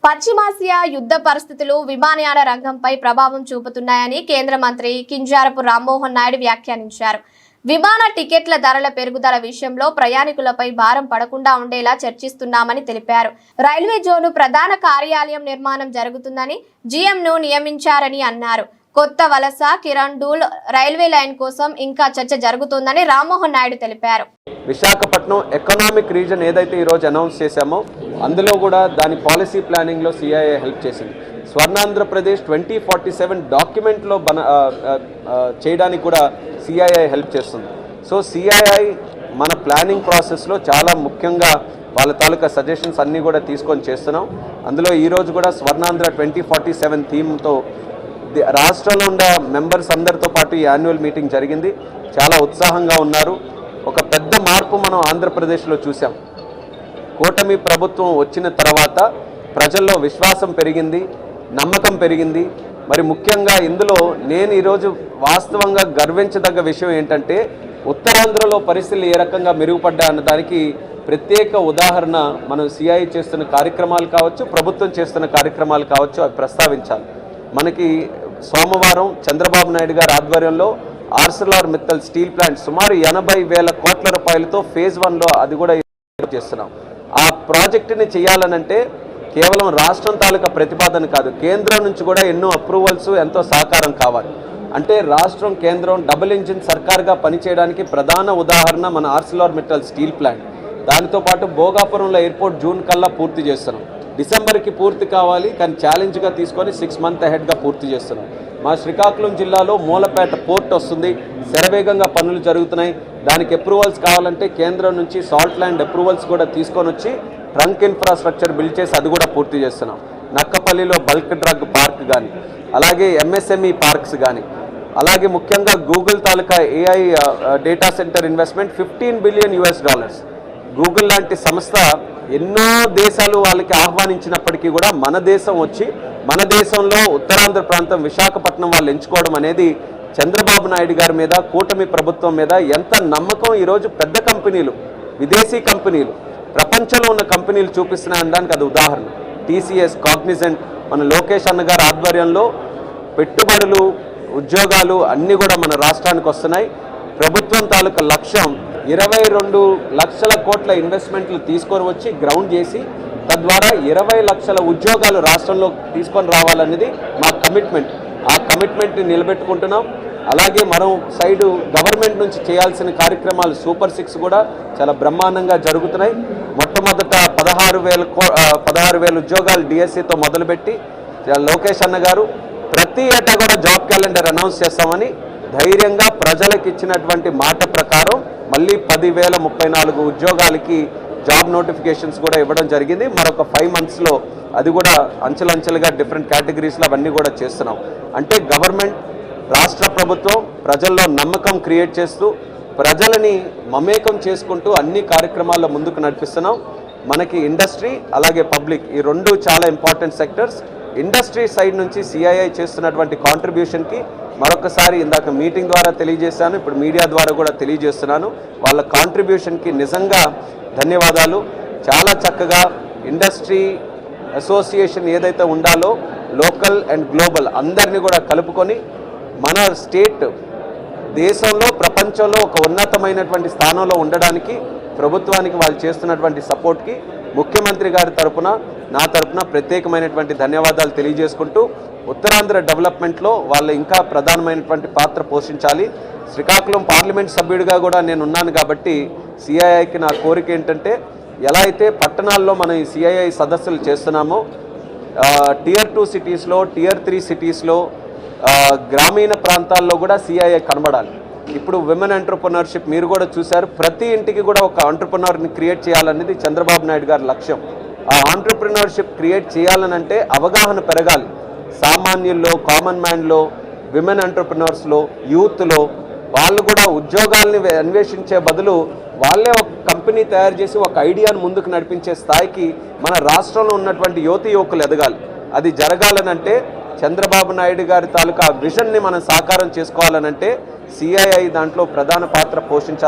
పశ్చిమాసియా యుద్ధ పరిస్థితులు విమానయాన రంగంపై ప్రభావం చూపుతున్నాయని కేంద్ర మంత్రి కింజారపు రామ్మోహన్ నాయుడు వ్యాఖ్యానించారు. విమాన టికెట్ల ధరల పెరుగుదల విషయంలో ప్రయాణికులపై భారం పడకుండా ఉండేలా చర్చిస్తున్నామని తెలిపారు. రైల్వే జోను ప్రధాన కార్యాలయం నిర్మాణం జరుగుతుందని జీఎంను నియమించారని అన్నారు. కొత్త వలస కిరండూల్ రైల్వే లైన్ కోసం ఇంకా చర్చ జరుగుతుందని రామ్మోహన్ నాయుడు తెలిపారు. విశాఖపట్నం ఎకనామిక్ రీజన్ ఏదైతే ఈరోజు అనౌన్స్ చేశామో అందులో కూడా దాని పాలసీ ప్లానింగ్లో సిఐఐ హెల్ప్ చేసింది. స్వర్ణాంధ్రప్రదేశ్ 2047 డాక్యుమెంట్లో చేయడానికి కూడా సిఐఐ హెల్ప్ చేస్తుంది. సో సిఐఐ మన ప్లానింగ్ ప్రాసెస్లో చాలా ముఖ్యంగా వాళ్ళ తాలూకా సజెషన్స్ అన్నీ కూడా తీసుకొని చేస్తున్నాం. అందులో ఈరోజు కూడా స్వర్ణాంధ్ర 2047 థీమ్తో రాష్ట్రంలో ఉన్న మెంబర్స్ అందరితో పాటు ఈ యాన్యువల్ మీటింగ్ జరిగింది. చాలా ఉత్సాహంగా ఉన్నారు. ఒక పెద్ద మార్పు మనం ఆంధ్రప్రదేశ్లో చూసాం. కూటమి ప్రభుత్వం వచ్చిన తర్వాత ప్రజల్లో విశ్వాసం పెరిగింది, నమ్మకం పెరిగింది. మరి ముఖ్యంగా ఇందులో నేను ఈరోజు వాస్తవంగా గర్వించదగ్గ విషయం ఏంటంటే ఉత్తరాంధ్రలో పరిస్థితులు ఏ రకంగా మెరుగుపడ్డా అన్నదానికి ప్రత్యేక ఉదాహరణ మనం సిఐ చేస్తున్న కార్యక్రమాలు కావచ్చు, ప్రభుత్వం చేస్తున్న కార్యక్రమాలు కావచ్చు, అవి ప్రస్తావించాలి. మనకి సోమవారం చంద్రబాబు నాయుడు గారి ఆధ్వర్యంలో ఆర్సెల్ఆర్ మిత్తల్ స్టీల్ ప్లాంట్ సుమారు 80,000 కోట్ల రూపాయలతో ఫేజ్ 1లో అది కూడా చేస్తున్నాం. ఆ ప్రాజెక్టుని చేయాలనంటే కేవలం రాష్ట్రం తాలూకా ప్రతిపాదన కాదు, కేంద్రం నుంచి కూడా ఎన్నో అప్రూవల్స్, ఎంతో సహకారం కావాలి. అంటే రాష్ట్రం కేంద్రం డబుల్ ఇంజిన్ సర్కార్గా పనిచేయడానికి ప్రధాన ఉదాహరణ మన ఆర్సెల్ఆర్ మిత్తల్ స్టీల్ ప్లాంట్. దానితో పాటు భోగాపురంలో ఎయిర్పోర్ట్ జూన్ కల్లా పూర్తి చేస్తున్నాం. డిసెంబర్కి పూర్తి కావాలి, కానీ ఛాలెంజ్గా తీసుకొని 6 months అహెడ్గా పూర్తి చేస్తున్నాం. మా శ్రీకాకుళం జిల్లాలో మూలపేట పోర్ట్ వస్తుంది, శరవేగంగా పనులు జరుగుతున్నాయి. దానికి అప్రూవల్స్ కావాలంటే కేంద్రం నుంచి సాల్ట్ ల్యాండ్ అప్రూవల్స్ కూడా తీసుకొని వచ్చి ట్రంక్ ఇన్ఫ్రాస్ట్రక్చర్ బిల్డ్ చేసి అది కూడా పూర్తి చేస్తున్నాం. నక్కపల్లిలో బల్క్ డ్రగ్ పార్క్ కానీ, అలాగే ఎంఎస్ఎంఈ పార్క్స్ కానీ, అలాగే ముఖ్యంగా గూగుల్ తాలూకా AI data centre investment $15 billion. Google లాంటి సంస్థ ఎన్నో దేశాలు వాళ్ళకి ఆహ్వానించినప్పటికీ కూడా మన దేశం వచ్చి మన దేశంలో ఉత్తరాంధ్ర ప్రాంతం విశాఖపట్నం వాళ్ళు ఎంచుకోవడం అనేది చంద్రబాబు నాయుడు గారి మీద, కూటమి ప్రభుత్వం మీద ఎంత నమ్మకం ఈరోజు పెద్ద కంపెనీలు, విదేశీ కంపెనీలు, ప్రపంచంలో ఉన్న కంపెనీలు చూపిస్తున్నాయనడానికి అది ఉదాహరణ. టీసీఎస్, కాగ్నిజెంట్, మన లోకేష్ అన్న గారి ఆధ్వర్యంలో పెట్టుబడులు, ఉద్యోగాలు అన్నీ కూడా మన రాష్ట్రానికి వస్తున్నాయి. ప్రభుత్వం తాలూకా లక్ష్యం 22 లక్షల కోట్ల ఇన్వెస్ట్మెంట్లు తీసుకొని వచ్చి గ్రౌండ్ చేసి తద్వారా 20 లక్షల ఉద్యోగాలు రాష్ట్రంలో తీసుకొని రావాలనేది మా కమిట్మెంట్. ఆ కమిట్మెంట్ని నిలబెట్టుకుంటున్నాం. అలాగే మరో సైడు గవర్నమెంట్ నుంచి చేయాల్సిన కార్యక్రమాలు సూపర్ 6 కూడా చాలా బ్రహ్మాండంగా జరుగుతున్నాయి. మొట్టమొదట 16,000 ఉద్యోగాలు డిఎస్సితో మొదలుపెట్టి లోకేష్ అన్న గారు ప్రతి ఏటా కూడా జాబ్ క్యాలెండర్ అనౌన్స్ చేస్తామని ధైర్యంగా ప్రజలకు ఇచ్చినటువంటి మాట ప్రకారం మళ్ళీ 10,034 ఉద్యోగాలకి జాబ్ నోటిఫికేషన్స్ కూడా ఇవ్వడం జరిగింది. మరొక 5 monthsలో అది కూడా అంచెలంచెలుగా డిఫరెంట్ కేటగిరీస్లో అవన్నీ కూడా చేస్తున్నాం. అంటే గవర్నమెంట్, రాష్ట్ర ప్రభుత్వం ప్రజల్లో నమ్మకం క్రియేట్ చేస్తూ ప్రజలని మమేకం చేసుకుంటూ అన్ని కార్యక్రమాల్లో ముందుకు నడిపిస్తున్నాం. మనకి ఇండస్ట్రీ అలాగే పబ్లిక్ ఈ రెండు చాలా ఇంపార్టెంట్ సెక్టర్స్. ఇండస్ట్రీ సైడ్ నుంచి సిఐఐ చేస్తున్నటువంటి కాంట్రిబ్యూషన్కి మరొకసారి ఇందాక మీటింగ్ ద్వారా తెలియజేశాను, ఇప్పుడు మీడియా ద్వారా కూడా తెలియజేస్తున్నాను. వాళ్ళ కాంట్రిబ్యూషన్కి నిజంగా ధన్యవాదాలు. చాలా చక్కగా ఇండస్ట్రీ అసోసియేషన్ ఏదైతే ఉండాలో లోకల్ అండ్ గ్లోబల్ అందరినీ కూడా కలుపుకొని మన స్టేట్ దేశంలో, ప్రపంచంలో ఒక ఉన్నతమైనటువంటి స్థానంలో ఉండడానికి ప్రభుత్వానికి వాళ్ళు చేస్తున్నటువంటి సపోర్ట్కి ముఖ్యమంత్రి గారి తరపున, నా తరపున ప్రత్యేకమైనటువంటి ధన్యవాదాలు తెలియజేసుకుంటూ ఉత్తరాంధ్ర డెవలప్మెంట్లో వాళ్ళు ఇంకా ప్రధానమైనటువంటి పాత్ర పోషించాలి. శ్రీకాకుళం పార్లమెంట్ సభ్యుడిగా కూడా నేను ఉన్నాను కాబట్టి సిఐఐకి నా కోరిక ఏంటంటే ఎలా అయితే పట్టణాల్లో మనం ఈ సిఐఐ సదస్సులు చేస్తున్నామో Tier 2 సిటీస్లో, Tier 3 సిటీస్లో, గ్రామీణ ప్రాంతాల్లో కూడా సిఐఐ కనబడాలి. ఇప్పుడు విమెన్ ఎంటర్ప్రెన్యూర్షిప్ మీరు కూడా చూశారు. ప్రతి ఇంటికి కూడా ఒక ఎంటర్ప్రెన్యూర్ని క్రియేట్ చేయాలనేది చంద్రబాబు నాయుడు గారి లక్ష్యం. ఆ ఎంటర్ప్రెన్యూర్షిప్ క్రియేట్ చేయాలనంటే అవగాహన పెరగాలి. సామాన్యుల్లో, కామన్ మ్యాన్లో, విమెన్ ఎంటర్ప్రెన్యూర్స్లో, యూత్లో వాళ్ళు కూడా ఉద్యోగాల్ని అన్వేషించే బదులు వాళ్ళే ఒక కంపెనీ తయారు చేసి ఒక ఐడియాను ముందుకు నడిపించే స్థాయికి మన రాష్ట్రంలో ఉన్నటువంటి యువకులు ఎదగాలి. అది జరగాలనంటే చంద్రబాబు నాయుడు గారి తాలూకా విజన్ని మనం సాకారం చేసుకోవాలనంటే సిఐఐ దాంట్లో ప్రధాన పాత్ర పోషించాలి.